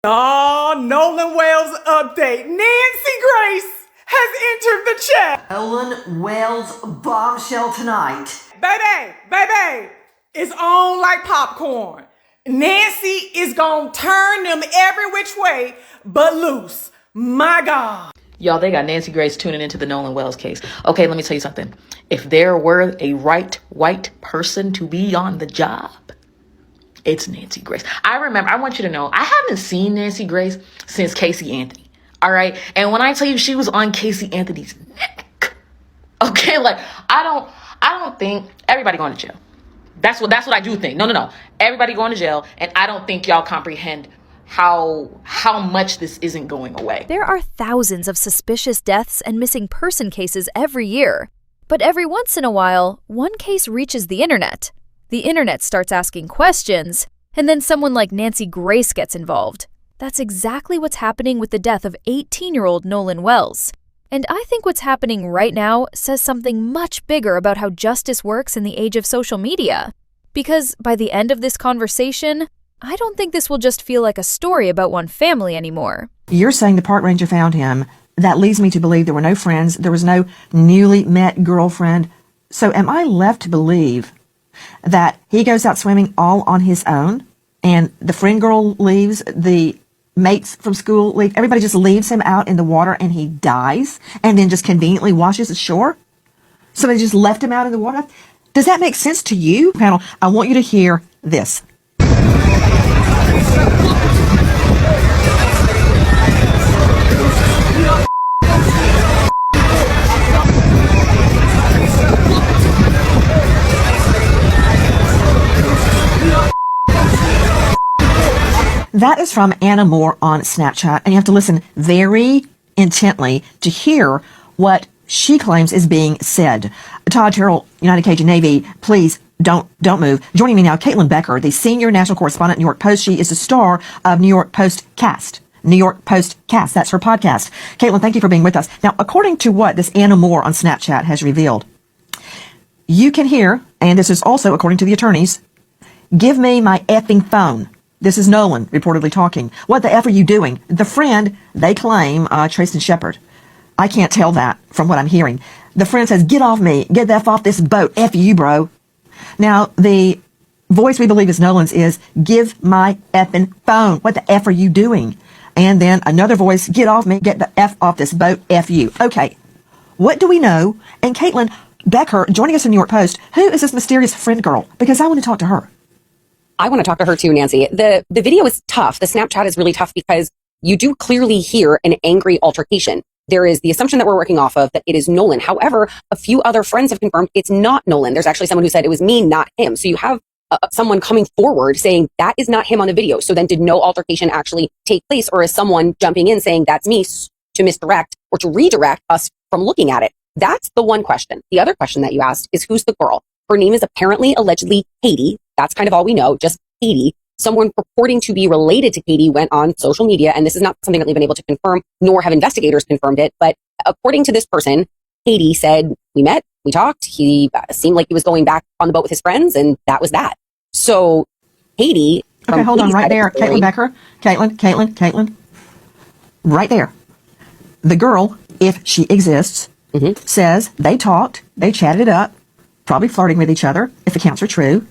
Oh, Nolan Wells update. Nancy Grace has entered the chat. Nolan Wells bombshell tonight. Baby, it's on like popcorn. Nancy is gonna turn them every which way but loose. My God. Y'all, they got Nancy Grace tuning into the Nolan Wells case. Okay, let me tell you something. If there were a right white person to be on the job, it's Nancy Grace. I want you to know, I haven't seen Nancy Grace since Casey Anthony. All right. And when I tell you she was on Casey Anthony's neck, okay, like I don't think everybody going to jail. That's what I do think. No. Everybody going to jail. And I don't think y'all comprehend how much this isn't going away. There are thousands of suspicious deaths and missing person cases every year. But every once in a while, one case reaches the internet. The internet starts asking questions, and then someone like Nancy Grace gets involved. That's exactly what's happening with the death of 18-year-old Nolan Wells. And I think what's happening right now says something much bigger about how justice works in the age of social media. Because by the end of this conversation, I don't think this will just feel like a story about one family anymore. You're saying the park ranger found him. That leads me to believe there were no friends. There was no newly met girlfriend. So am I left to believe that he goes out swimming all on his own and the friend girl leaves, the mates from school leave, everybody just leaves him out in the water and he dies and then just conveniently washes ashore? So they just left him out in the water? Does that make sense to you, panel? I want you to hear this. That is from Anna Moore on Snapchat, and you have to listen very intently to hear what she claims is being said. Todd Terrell, United Cajun Navy, please don't move. Joining me now, Caitlin Becker, the senior national correspondent at New York Post. She is the star of New York Post Cast. New York Post Cast, that's her podcast. Caitlin, thank you for being with us. Now, according to what this Anna Moore on Snapchat has revealed, you can hear, and this is also according to the attorneys, "Give me my effing phone." This is Nolan reportedly talking. What the F are you doing? The friend, they claim, Trayston Shepard. I can't tell that from what I'm hearing. The friend says, "Get off me. Get the F off this boat. F you, bro." Now, the voice we believe is Nolan's is, "Give my effing phone. What the F are you doing?" And then another voice, "Get off me. Get the F off this boat. F you." Okay. What do we know? And Caitlin Becker, joining us in New York Post, who is this mysterious friend girl? Because I want to talk to her. I want to talk to her too, Nancy. The video is tough. The Snapchat is really tough because you do clearly hear an angry altercation. There is the assumption that we're working off of that it is Nolan. However, a few other friends have confirmed it's not Nolan. There's actually someone who said it was me, not him. So you have someone coming forward saying that is not him on the video. So then did no altercation actually take place, or is someone jumping in saying that's me to misdirect or to redirect us from looking at it? That's the one question. The other question that you asked is who's the girl? Her name is apparently, allegedly, Katie. That's kind of all we know, just Katie. Someone purporting to be related to Katie went on social media, and this is not something that we've been able to confirm, nor have investigators confirmed it. But according to this person, Katie said, we met, we talked, he seemed like he was going back on the boat with his friends, and that was that. So Katie... Okay, hold on right there. Caitlin Becker. Caitlin. Right there. The girl, if she exists, says they talked, they chatted it up, probably flirting with each other, if accounts are true.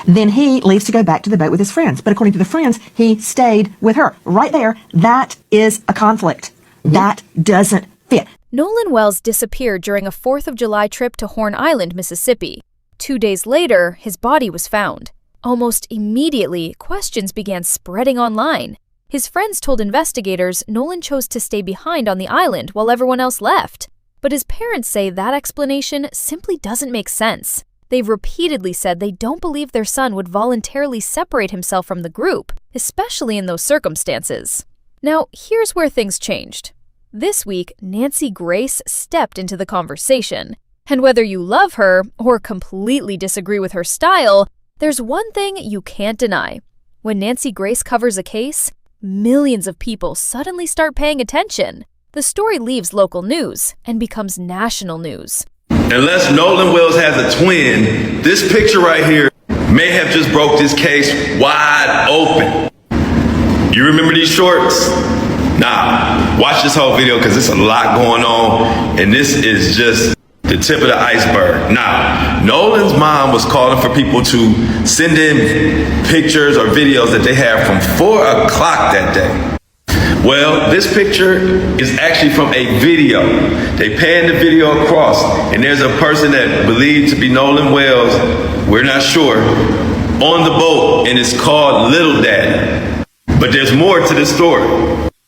Then he leaves to go back to the boat with his friends. But according to the friends, he stayed with her. Right there, that is a conflict. That doesn't fit. Nolan Wells disappeared during a 4th of July trip to Horn Island, Mississippi. 2 days later, his body was found. Almost immediately, questions began spreading online. His friends told investigators Nolan chose to stay behind on the island while everyone else left. But his parents say that explanation simply doesn't make sense. They've repeatedly said they don't believe their son would voluntarily separate himself from the group, especially in those circumstances. Now, here's where things changed. This week, Nancy Grace stepped into the conversation. And whether you love her or completely disagree with her style, there's one thing you can't deny. When Nancy Grace covers a case, millions of people suddenly start paying attention. The story leaves local news and becomes national news. Unless Nolan Wells has a twin, this picture right here may have just broke this case wide open. You remember these shorts? Nah, watch this whole video because there's a lot going on, and this is just the tip of the iceberg. Now, Nolan's mom was calling for people to send in pictures or videos that they have from 4 o'clock that day. Well, this picture is actually from a video. They panned the video across, and there's a person that believed to be Nolan Wells, we're not sure, on the boat, and it's called Little Daddy. But there's more to the story.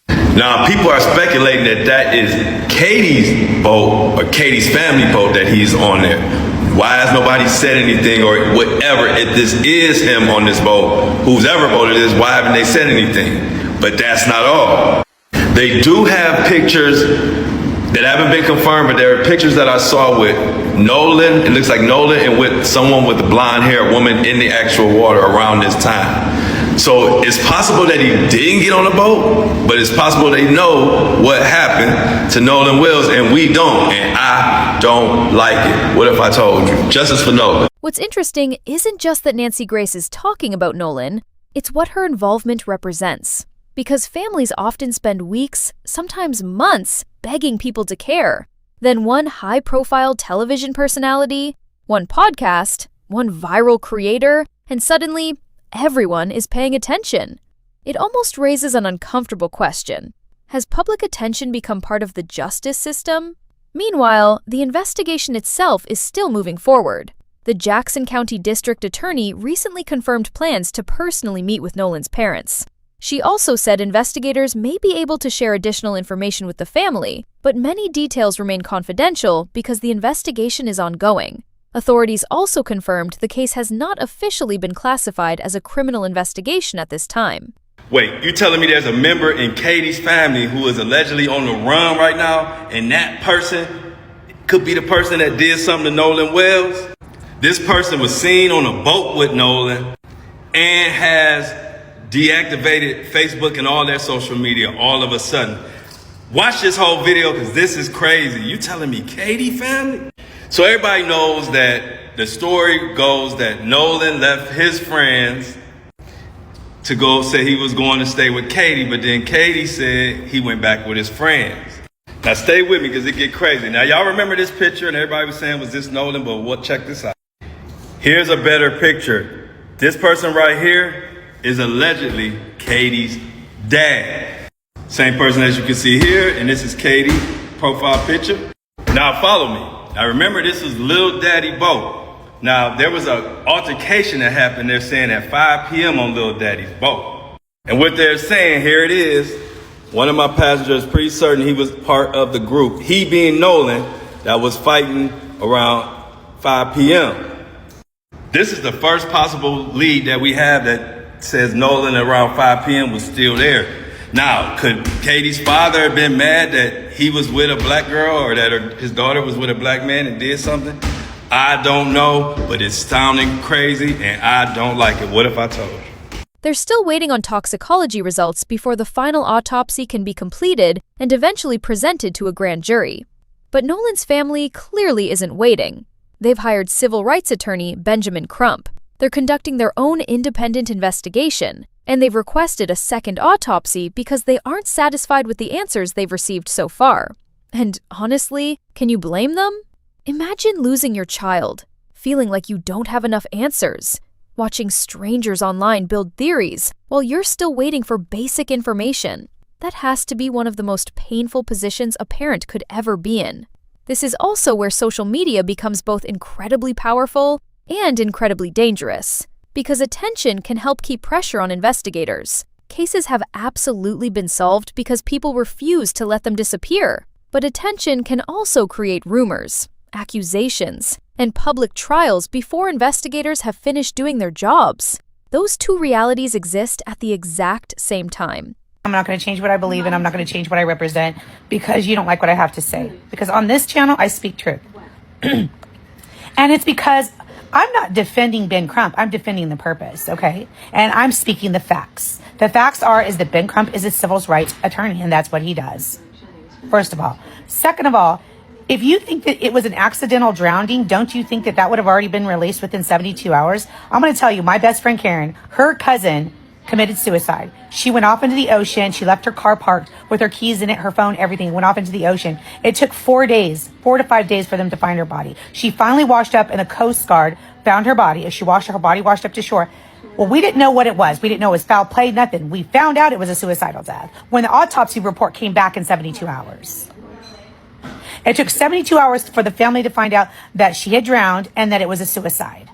Now, people are speculating that that is Katie's boat or Katie's family boat that he's on there. Why has nobody said anything or whatever? If this is him on this boat, whose ever boat it is, why haven't they said anything? But that's not all. They do have pictures that haven't been confirmed, but there are pictures that I saw with Nolan. It looks like Nolan and with someone with a blonde hair, woman in the actual water around this time. So it's possible that he didn't get on a boat, but it's possible they know what happened to Nolan Wells, and we don't, and I don't like it. What if I told you? Justice for Nolan. What's interesting isn't just that Nancy Grace is talking about Nolan, it's what her involvement represents. Because families often spend weeks, sometimes months, begging people to care. Then one high-profile television personality, one podcast, one viral creator, and suddenly everyone is paying attention. It almost raises an uncomfortable question. Has public attention become part of the justice system? Meanwhile, the investigation itself is still moving forward. The Jackson County District Attorney recently confirmed plans to personally meet with Nolan's parents. She also said investigators may be able to share additional information with the family, but many details remain confidential because the investigation is ongoing. Authorities also confirmed the case has not officially been classified as a criminal investigation at this time. Wait, you telling me there's a member in Katie's family who is allegedly on the run right now, and that person could be the person that did something to Nolan Wells? This person was seen on a boat with Nolan and has deactivated Facebook and all their social media all of a sudden. Watch this whole video because this is crazy. You telling me Katie family? So everybody knows that the story goes that Nolan left his friends to go say he was going to stay with Katie, but then Katie said he went back with his friends. Now stay with me because it get crazy. Now y'all remember this picture and everybody was saying, was this Nolan? But check this out. Here's a better picture. This person right here is allegedly Katie's dad. Same person as you can see here, and this is Katie's profile picture. Now follow me. Now remember, this is Lil Daddy boat. Now there was an altercation that happened, they're saying at 5 p.m. on Lil Daddy's boat. And what they're saying, here it is. One of my passengers, pretty certain he was part of the group, he being Nolan, that was fighting around 5 p.m. This is the first possible lead that we have that says Nolan around 5 p.m. was still there. Now, could Katie's father have been mad that he was with a black girl or that his daughter was with a black man and did something? I don't know, but it's sounding crazy and I don't like it. What if I told you? They're still waiting on toxicology results before the final autopsy can be completed and eventually presented to a grand jury. But Nolan's family clearly isn't waiting. They've hired civil rights attorney Benjamin Crump. They're conducting their own independent investigation, and they've requested a second autopsy because they aren't satisfied with the answers they've received so far. And honestly, can you blame them? Imagine losing your child, feeling like you don't have enough answers, watching strangers online build theories while you're still waiting for basic information. That has to be one of the most painful positions a parent could ever be in. This is also where social media becomes both incredibly powerful and incredibly dangerous, because attention can help keep pressure on investigators. Cases have absolutely been solved because people refuse to let them disappear. But attention can also create rumors, accusations, and public trials before investigators have finished doing their jobs. Those two realities exist at the exact same time. I'm not going to change what I believe, and I'm not going to change what I represent because you don't like what I have to say. Because on this channel, I speak truth. And it's because I'm not defending Ben Crump. I'm defending the purpose, okay? And I'm speaking the facts. The facts is that Ben Crump is a civil rights attorney, and that's what he does. First of all. Second of all, if you think that it was an accidental drowning, don't you think that that would have already been released within 72 hours? I'm going to tell you, my best friend Karen, her cousin committed suicide. She went off into the ocean. She left her car parked with her keys in it, her phone, everything, went off into the ocean. It took 4 to 5 days for them to find her body. She finally washed up and the Coast Guard found her body. Her body washed up to shore. Well, we didn't know what it was. We didn't know it was foul play, nothing. We found out it was a suicidal death when the autopsy report came back in 72 hours. It took 72 hours for the family to find out that she had drowned and that it was a suicide.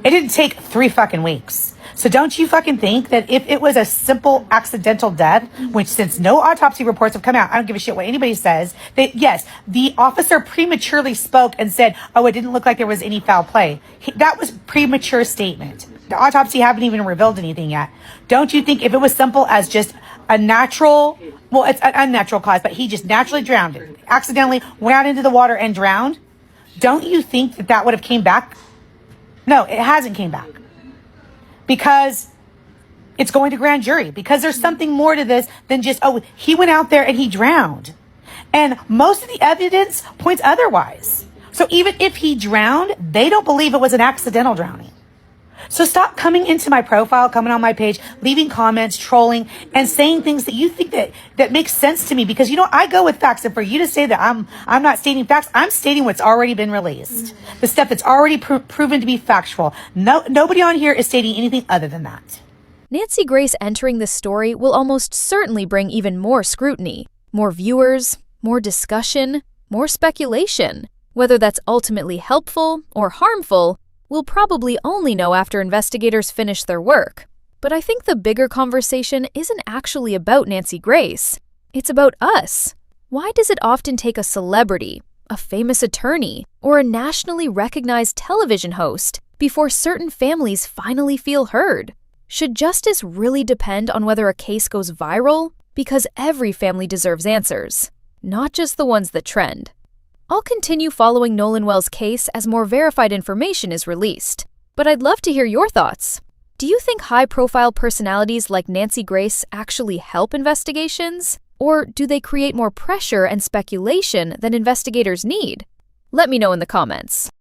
It didn't take 3 fucking weeks. So don't you fucking think that if it was a simple accidental death, which since no autopsy reports have come out, I don't give a shit what anybody says, that yes, the officer prematurely spoke and said, oh, it didn't look like there was any foul play. That was premature statement. The autopsy haven't even revealed anything yet. Don't you think if it was simple as just a natural, well, it's an unnatural cause, but he just naturally drowned, accidentally went out into the water and drowned, don't you think that that would have came back? No, it hasn't came back. Because it's going to grand jury. Because there's something more to this than just, oh, he went out there and he drowned. And most of the evidence points otherwise. So even if he drowned, they don't believe it was an accidental drowning. So stop coming into my profile, coming on my page, leaving comments, trolling, and saying things that you think that makes sense to me. Because, you know, I go with facts. And for you to say that I'm not stating facts, I'm stating what's already been released. The stuff that's already proven to be factual. Nobody on here is stating anything other than that. Nancy Grace entering this story will almost certainly bring even more scrutiny, more viewers, more discussion, more speculation. Whether that's ultimately helpful or harmful, we'll probably only know after investigators finish their work. But I think the bigger conversation isn't actually about Nancy Grace. It's about us. Why does it often take a celebrity, a famous attorney, or a nationally recognized television host before certain families finally feel heard? Should justice really depend on whether a case goes viral? Because every family deserves answers, not just the ones that trend. I'll continue following Nolan Wells' case as more verified information is released. But I'd love to hear your thoughts. Do you think high-profile personalities like Nancy Grace actually help investigations? Or do they create more pressure and speculation than investigators need? Let me know in the comments.